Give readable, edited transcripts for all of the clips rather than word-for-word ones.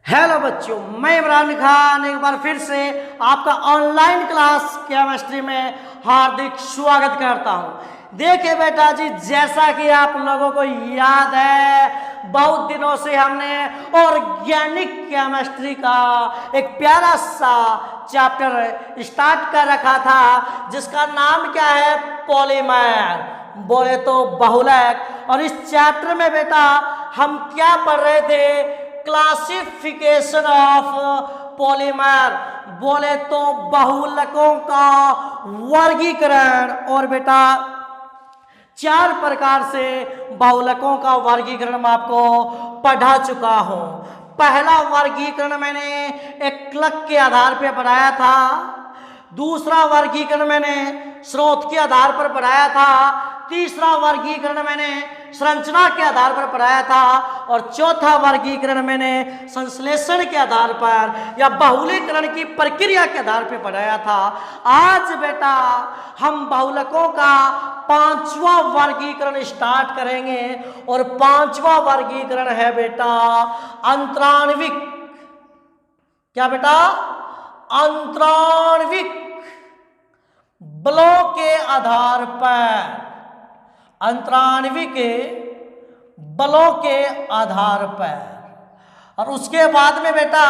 Hello बच्चों, मैं इमरान खान एक बार फिर से आपका ऑनलाइन क्लास केमिस्ट्री में हार्दिक स्वागत करता हूं। देखिए बेटा जी, जैसा कि आप लोगों को याद है, बहुत दिनों से हमने ऑर्गेनिक केमिस्ट्री का एक प्यारा सा चैप्टर स्टार्ट कर रखा था, जिसका नाम क्या है, पॉलीमर, बोले तो बहुलक। और इस चैप्टर में बेटा हम क्या पढ़ रहे थे, क्लासिफिकेशन ऑफ पॉलीमर, बोले तो बहुलकों का वर्गीकरण। और बेटा 4 प्रकार से बहुलकों का वर्गीकरण मैं आपको पढ़ा चुका हूं। पहला वर्गीकरण मैंने एक क्लक के आधार पर पढ़ाया था, दूसरा वर्गीकरण मैंने स्रोत के आधार पर पढ़ाया था, तीसरा वर्गीकरण मैंने संरचना के आधार पर पढ़ाया था, और चौथा वर्गीकरण मैंने संश्लेषण के आधार पर या बहुलीकरण की प्रक्रिया के आधार पर पढ़ाया था। आज बेटा हम बहुलकों का 5वां वर्गीकरण स्टार्ट करेंगे, और 5वां वर्गीकरण है बेटा अंतराण्विक। क्या बेटा? अंतराण्विक बलों के आधार पर, अंतराण्विक बलों के आधार पर। और उसके बाद में बेटा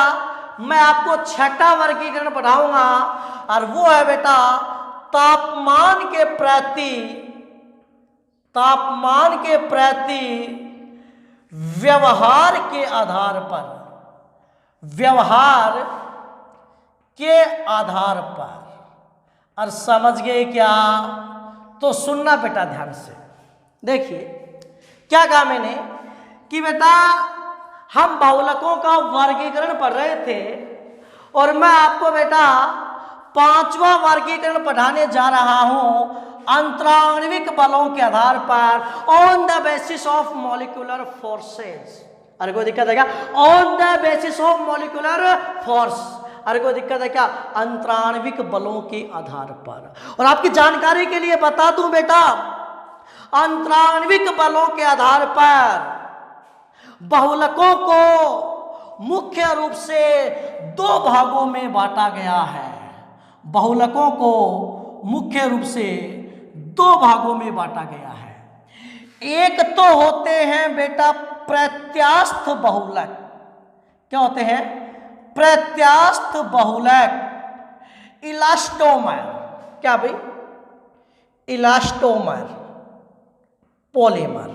मैं आपको 6ठा वर्गीकरण पढ़ाऊंगा, और वो है बेटा तापमान के प्रति, तापमान के प्रति व्यवहार के आधार पर, व्यवहार के आधार पर। और समझ गए क्या? तो सुनना बेटा ध्यान से। देखिए क्या कहा मैंने कि बेटा हम बहुलकों का वर्गीकरण पढ़ रहे थे, और मैं आपको बेटा 5वां वर्गीकरण पढ़ाने जा रहा हूं अंतराण्विक बलों के आधार पर, on the basis of molecular forces. अरे कोई दिक्कत है क्या? On the basis of molecular force. अरे कोई दिक्कत है क्या? अंतराण्विक बलों के आधार पर। और आपकी जानकारी के लिए बता दूं बेटा, अंतराण्विक बलों के आधार पर बहुलकों को मुख्य रूप से 2 भागों में बांटा गया है। बहुलकों को मुख्य रूप से 2 भागों में बांटा गया है। एक तो होते हैं बेटा प्रत्यास्थ बहुलक। क्या होते हैं? प्रत्यास्थ बहुलक, इलास्टोमर। क्या भाई? Elastomer, polymer.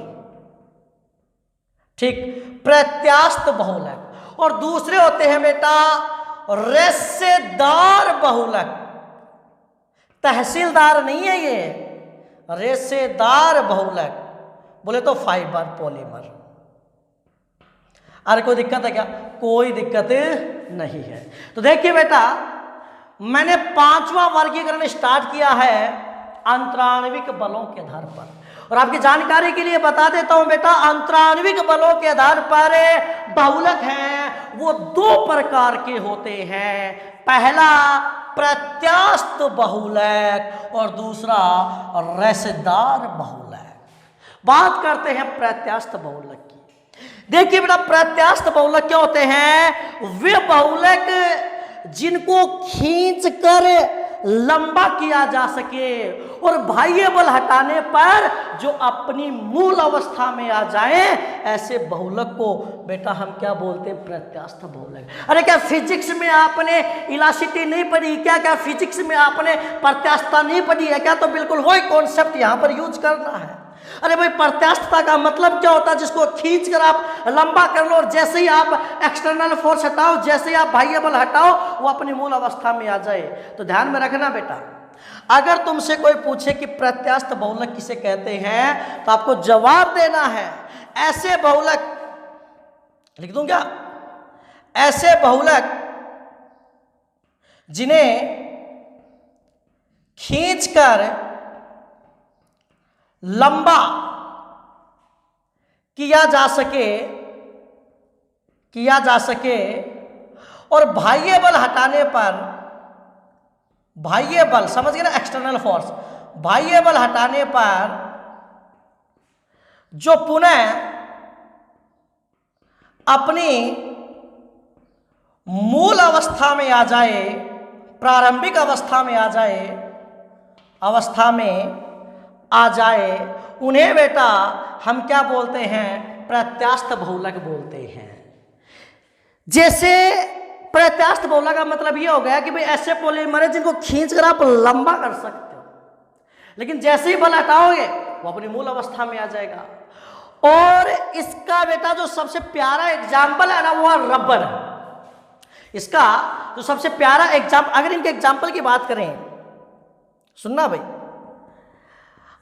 ठीक, प्रत्यास्थ बहुलक। और दूसरे होते हैं बेटा रेशेदार बहुलक। तहसीलदार नहीं है ये, रेशेदार बहुलक, बोले तो फाइबर पॉलीमर। अरे कोई दिक्कत है क्या? कोई दिक्कत नहीं है। तो देखिए बेटा, मैंने 5वां वर्गीकरण स्टार्ट किया है अंतराण्विक बलों के आधार पर। और आपकी जानकारी के लिए बता देता हूं बेटा, अंतराण्विक बलों के आधार पर बहुलक हैं वो 2 प्रकार के होते हैं। पहला प्रत्यास्थ बहुलक, और दूसरा रेशेदार बहुलक। बात करते हैं प्रत्यास्थ बहुलक की। देखिए बेटा, प्रत्यास्थ बहुलक क्या होते हैं? वे बहुलक जिनको खींचकर लंबा किया जा सके और बाह्य बल हटाने पर जो अपनी मूल अवस्था में आ जाए, ऐसे बहुलक को बेटा हम क्या बोलते हैं? प्रत्यास्थ बहुलक। अरे क्या फिजिक्स में आपने इलास्टिसिटी नहीं पढ़ी क्या? क्या फिजिक्स में आपने प्रत्यास्थता नहीं पढ़ी है क्या? तो बिल्कुल वही कॉन्सेप्ट यहां पर यूज करना है। अरे भाई, प्रत्यास्थता का मतलब क्या होता है? जिसको खींचकर आप लंबा कर लो, और जैसे ही आप एक्सटर्नल फोर्स हटाओ, जैसे ही आप बाह्य बल हटाओ, वो अपनी मूल अवस्था में आ जाए। तो ध्यान में रखना बेटा, अगर तुमसे कोई पूछे कि प्रत्यास्थ बहुलक किसे कहते हैं, तो आपको जवाब देना है ऐसे बहुलक, लिख दूं क्या? ऐसे बहुलक जिन्हें खींचकर लंबा किया जा सके और बाह्य बल हटाने पर, बाह्य बल समझ गए ना, एक्सटर्नल फोर्स, बाह्य बल हटाने पर जो पुनः अपनी मूल अवस्था में आ जाए, प्रारंभिक अवस्था में आ जाए, उन्हें बेटा हम क्या बोलते हैं? प्रत्यास्थ बहुलक बोलते हैं। जैसे प्रत्यास्थ बहुलक का मतलब ये हो गया कि भाई ऐसे पॉलीमर है जिनको खींचकर आप लंबा कर सकते हो, लेकिन जैसे ही बल हटाओगे वो अपनी मूल अवस्था में आ जाएगा। और इसका बेटा जो सबसे प्यारा एग्जाम्पल है ना, वो है रबर। इसका जो सबसे प्यारा एग्जाम्पल, अगर इनके एग्जाम्पल की बात करें, सुनना भाई,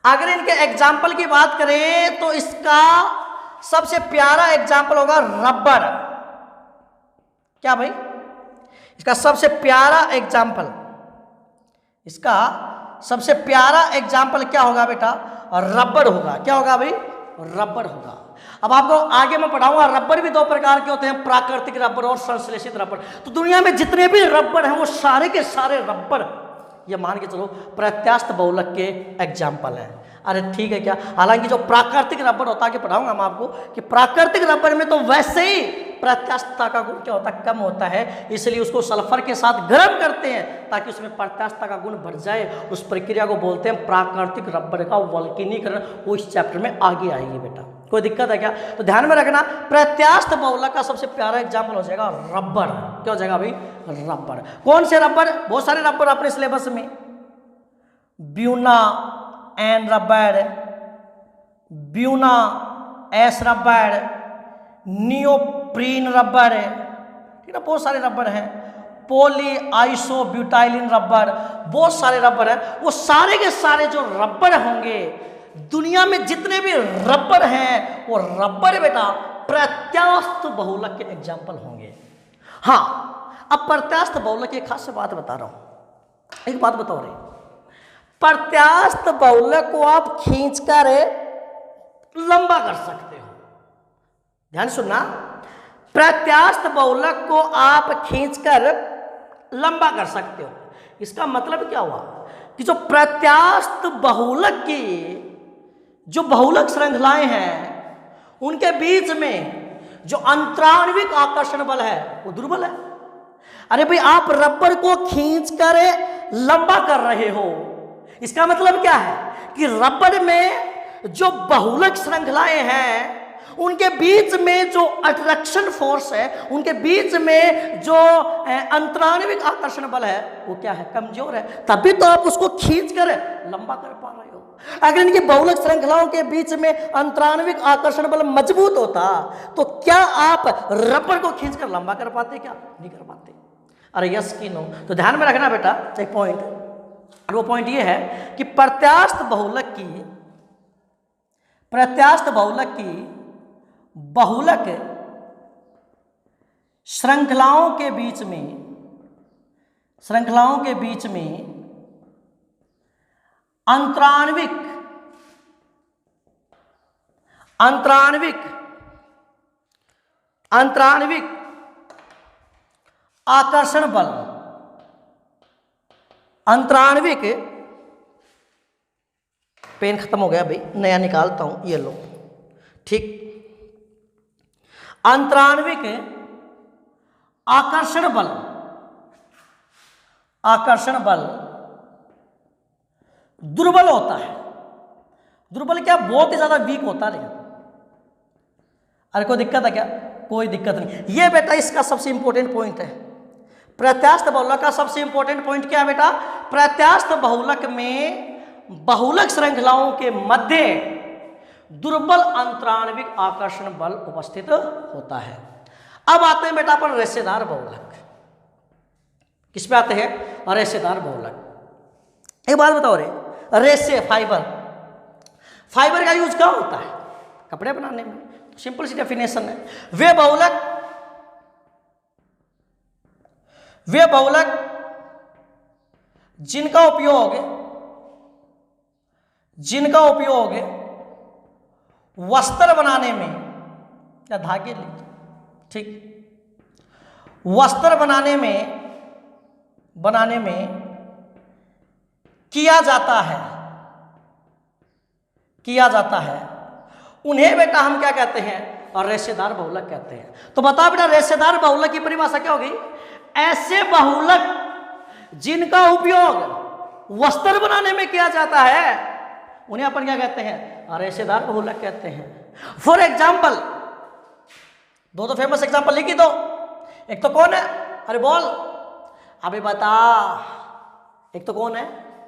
अगर इनके एग्जाम्पल की बात करें तो इसका सबसे प्यारा एग्जाम्पल होगा रबर। क्या भाई? इसका सबसे प्यारा एग्जाम्पल, इसका सबसे प्यारा एग्जाम्पल क्या होगा बेटा? रबर होगा। क्या होगा भाई? रबर होगा। अब आपको आगे मैं पढ़ाऊंगा, रबर भी दो प्रकार के होते हैं, प्राकृतिक रबर और संश्लेषित रबर। तो दुनिया में जितने भी रबर हैं वो सारे के सारे रबर, ये मान के चलो, प्रत्यास्थ बहुलक के एग्जाम्पल हैं। अरे ठीक है क्या? हालांकि जो प्राकृतिक रबर होता है, कि पढ़ाऊंगा मैं आपको कि प्राकृतिक रबर में तो वैसे ही प्रत्यास्थता का गुण क्या होता है? कम होता है, इसलिए उसको सल्फर के साथ गर्म करते हैं ताकि उसमें प्रत्यास्थता का गुण बढ़ जाए। उस प्रक्रिया को बोलते हैं प्राकृतिक रबर का वल्कनीकरण। वो इस चैप्टर में आगे आएगी बेटा, कोई दिक्कत है क्या? तो ध्यान में रखना, प्रत्यास्थ बहुलक का सबसे प्यारा एग्जाम्पल हो जाएगा रबर। क्या हो जाएगा भाई? रबर। कौन से रबर? बहुत सारे रबर अपने सिलेबस में, buna N rubber, buna S rubber, neoprene rubber, ठीक है, बहुत सारे रबर हैं, पॉली आइसोब्यूटाइलिन रबर, बहुत सारे रबर हैं। वो सारे के सारे जो रबर होंगे, दुनिया में जितने भी रबर हैं, वो रबर बेटा प्रत्यास्थ बहुलक के एग्जाम्पल होंगे। हाँ, अब प्रत्यास्थ बहुलक की एक खास बात बता रहा हूं। एक बात बताओ रे, प्रत्यास्थ बहुलक को आप खींचकर लंबा कर सकते हो। ध्यान सुनना, प्रत्यास्थ बहुलक को आप खींचकर लंबा कर सकते हो। इसका मतलब क्या हुआ कि जो प्रत्यास्थ बहुलक की जो बहुलक श्रृंखलाएं हैं, उनके बीच में जो अंतराण्विक आकर्षण बल है वो दुर्बल है। अरे भाई, आप रबर को खींचकर लंबा कर रहे हो, इसका मतलब क्या है कि रबर में जो बहुलक श्रृंखलाएं हैं, उनके बीच में जो अट्रैक्शन फोर्स है, उनके बीच में जो अंतराण्विक आकर्षण बल है, वो क्या है? कमजोर है। तभी तो आप उसको खींच कर लंबा कर पा रहे हो। अगर इनकी बहुलक श्रृंखलाओं के बीच में अंतराण्विक आकर्षण बल मजबूत होता तो क्या आप रबर को खींचकर लंबा कर पाते? क्या नहीं कर पाते? अरे यस कि नो? तो ध्यान में रखना बेटा एक पॉइंट, और वो पॉइंट ये है कि प्रत्यास्थ बहुलक की बहुलक श्रृंखलाओं के बीच में अंतराण्विक आकर्षण बल, अंतराण्विक, पेन खत्म हो गया भाई, नया निकालता हूं, ये लो, ठीक। अंतराण्विक आकर्षण बल दुर्बल होता है। दुर्बल क्या? बहुत ही ज्यादा वीक होता है। अरे कोई दिक्कत है क्या? कोई दिक्कत नहीं। ये बेटा इसका सबसे इंपॉर्टेंट पॉइंट है। प्रत्यास्थ बहुलक का सबसे इंपॉर्टेंट पॉइंट क्या है बेटा? प्रत्यास्थ बहुलक में बहुलक श्रृंखलाओं के मध्य दुर्बल अंतराण्विक आकर्षण बल उपस्थित होता है। अब आते हैं बेटा अपन रेशेदार बहुलक। किस पे आते हैं? रेशेदार बहुलक। एक बात बताओ रे, रेशे फाइबर का यूज कहाँ होता है? कपड़े बनाने में। सिंपल सी डेफिनेशन है। वे बहुलक जिनका उपयोग वस्त्र बनाने में, या धागे लीजिए, ठीक, वस्त्र बनाने में किया जाता है, उन्हें बेटा हम क्या कहते हैं? और रेशेदार बहुलक कहते हैं। तो बताओ बेटा रेशेदार बहुलक की परिभाषा क्या होगी? ऐसे बहुलक जिनका उपयोग वस्त्र बनाने में किया जाता है उन्हें अपन क्या कहते हैं? रेशेदार बहुलक कहते हैं। फॉर एग्जाम्पल, दो फेमस एग्जाम्पल लिखी दो। एक तो कौन है? अरे बोल, अभी बता। एक तो कौन है?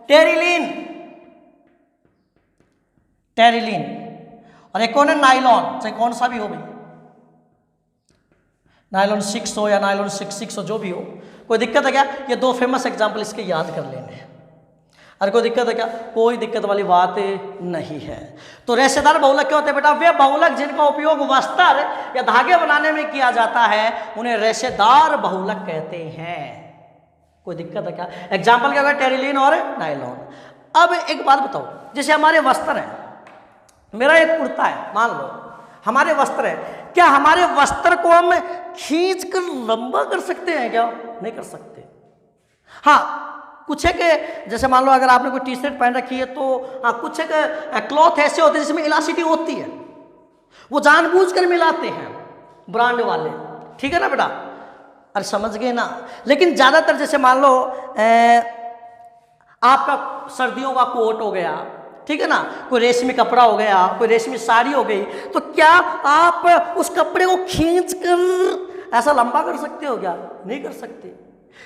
Terylene, terylene. और एक कौन है? नाइलॉन, चाहे कौन सा भी हो भाई, नाइलॉन 6 हो या नाइलॉन 66 हो, जो भी हो, कोई दिक्कत है क्या? ये दो फेमस एग्जाम्पल इसके याद कर लेने हैं। अरे कोई दिक्कत है क्या? कोई दिक्कत वाली बात नहीं है। तो रेशेदार बहुलक क्या होते हैं बेटा? वे बहुलक जिनका उपयोग वस्त्र या धागे बनाने में किया जाता है उन्हें रेशेदार बहुलक कहते हैं। कोई दिक्कत है क्या? एग्जाम्पल क्या होगा? टेरिलीन और नाइलॉन। अब एक बात बताओ, जैसे हमारे वस्त्र हैं, मेरा एक कुर्ता है, मान लो हमारे वस्त्र है, क्या हमारे वस्त्र को हम खींच कर लंबा कर सकते हैं क्या? नहीं कर सकते। हाँ, कुछ एक जैसे मान लो अगर आपने कोई टी शर्ट पहन रखी है तो हाँ, कुछ एक क्लॉथ ऐसे होते हैं जिसमें इलास्टिसिटी होती है, वो जानबूझकर मिलाते हैं ब्रांड वाले, ठीक है ना बेटा? अरे समझ गए ना? लेकिन ज़्यादातर जैसे मान लो आपका सर्दियों का कोट हो गया, ठीक है ना, कोई रेशमी कपड़ा हो गया, कोई रेशमी साड़ी हो गई, तो क्या आप उस कपड़े को खींच कर ऐसा लंबा कर सकते हो क्या? नहीं कर सकते।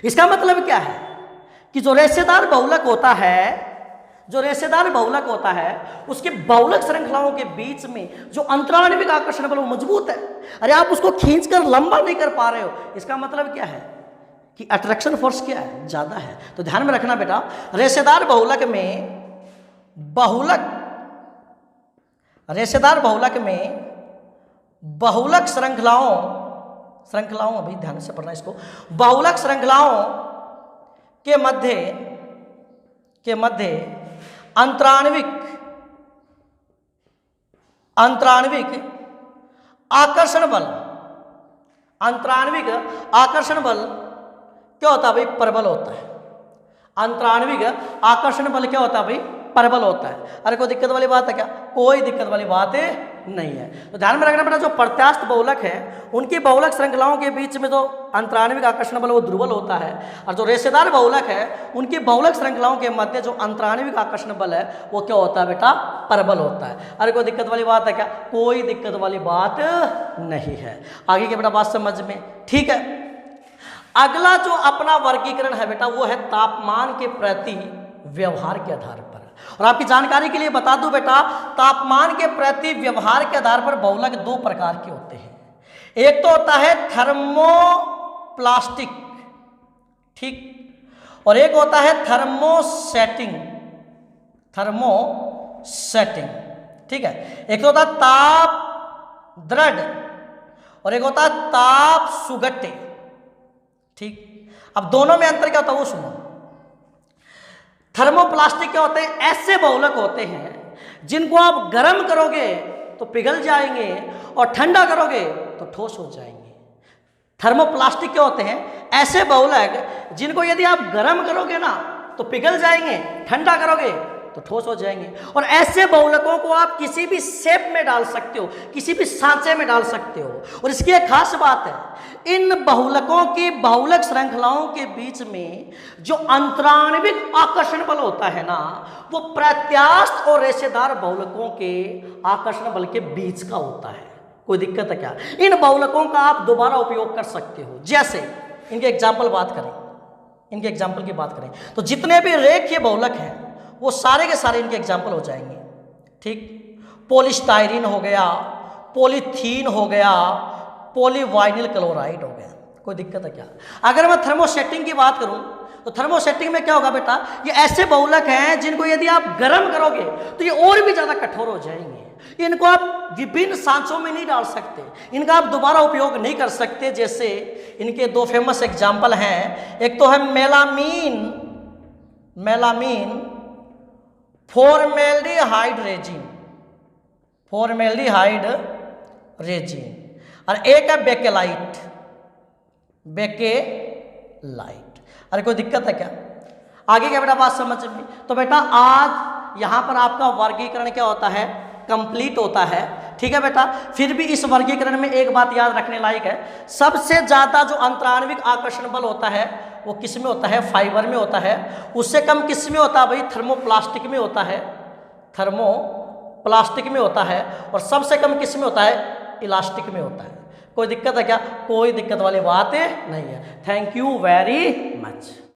इसका मतलब क्या है कि जो रेशेदार बहुलक होता है, जो रेशेदार बहुलक होता है, उसके बहुलक श्रृंखलाओं के बीच में जो अंतराणविक आकर्षण बल वो मजबूत है। अरे आप उसको खींचकर लंबा नहीं कर पा रहे हो, इसका मतलब क्या है कि अट्रैक्शन फोर्स क्या है? ज्यादा है। तो ध्यान में रखना बेटा, रेशेदार बहुलक में रेशेदार बहुलक में बहुलक श्रृंखलाओं अभी ध्यान से पढ़ना इसको, बहुलक श्रृंखलाओं के मध्य अंतराणविक आकर्षण बल, अंतराणविक आकर्षण बल क्या होता है भाई? प्रबल होता है। अंतराणविक आकर्षण बल क्या होता है भाई? प्रबल होता है। अरे कोई दिक्कत वाली बात है क्या? कोई दिक्कत वाली बात नहीं है। तो ध्यान में रखना बेटा, जो प्रत्यास्थ बहुलक है उनकी बहुलक श्रृंखलाओं के बीच में जो अंतराणविक आकर्षण बल वो दुर्बल होता है, और जो रेशेदार बहुलक है उनकी बहुलक श्रृंखलाओं के मध्य जो अंतराणविक आकर्षण बल है वो क्या होता है बेटा? प्रबल होता है। अरे कोई दिक्कत वाली बात है क्या? कोई दिक्कत वाली बात नहीं है। आगे की बेटा बात समझ में, ठीक है? अगला जो अपना वर्गीकरण है बेटा वो है तापमान के प्रति व्यवहार के आधार पर। और आपकी जानकारी के लिए बता दूं बेटा, तापमान के प्रति व्यवहार के आधार पर बहुलक दो प्रकार के होते हैं। एक तो होता है थर्मोप्लास्टिक, ठीक, और एक होता है थर्मोसेटिंग, ठीक है? एक तो होता है ताप दृढ़ और एक होता है ताप सुगट्टे, ठीक। अब दोनों में अंतर क्या होता है वो सुनो। थर्मोप्लास्टिक क्या होते हैं? ऐसे बहुलक होते हैं जिनको आप गर्म करोगे तो पिघल जाएंगे और ठंडा करोगे तो ठोस हो जाएंगे। थर्मोप्लास्टिक क्या होते हैं? ऐसे बहुलक जिनको यदि आप गर्म करोगे ना तो पिघल जाएंगे, ठंडा करोगे तो ठोस हो जाएंगे। और ऐसे बहुलकों को आप किसी भी शेप में डाल सकते हो, किसी भी सांचे में डाल सकते हो। और इसकी एक खास बात है, इन बहुलकों की बहुलक श्रृंखलाओं के बीच में जो अंतराणविक आकर्षण बल होता है ना, वो प्रत्यास्थ और रेशेदार बहुलकों के आकर्षण बल के बीच का होता है। कोई दिक्कत है क्या? इन बहुलकों का आप दोबारा उपयोग कर सकते हो। जैसे इनके एग्जाम्पल की बात करें तो जितने भी रेखीय बहुलक हैं वो सारे के सारे इनके एग्जाम्पल हो जाएंगे, ठीक। पॉलीस्टाइरीन हो गया, पॉलीथीन हो गया, पॉलीवाइनिल क्लोराइड हो गया। कोई दिक्कत है क्या? अगर मैं थर्मोसेटिंग की बात करूं तो थर्मोसेटिंग में क्या होगा बेटा? ये ऐसे बहुलक हैं जिनको यदि आप गर्म करोगे तो ये और भी ज्यादा कठोर हो जाएंगे। इनको आप विभिन्न सांचों में नहीं डाल सकते, इनका आप दोबारा उपयोग नहीं कर सकते। जैसे इनके दो फेमस एग्जाम्पल हैं, एक तो है मेलामीन फॉर्मेल्डिहाइड रेजिन, और एक है बेकेलाइट। अरे कोई दिक्कत है क्या? आगे क्या बेटा बात समझ में? तो बेटा आज यहाँ पर आपका वर्गीकरण क्या होता है? कंप्लीट होता है, ठीक है बेटा। फिर भी इस वर्गीकरण में एक बात याद रखने लायक है, सबसे ज़्यादा जो अंतराण्विक आकर्षण बल होता है वो किस में होता है? फाइबर में होता है। उससे कम किस में होता है भाई? थर्मोप्लास्टिक में होता है, थर्मोप्लास्टिक में होता है। और सबसे कम किस में होता है? इलास्टिक में होता है। कोई दिक्कत है क्या? कोई दिक्कत वाली बात नहीं है। Thank you very much.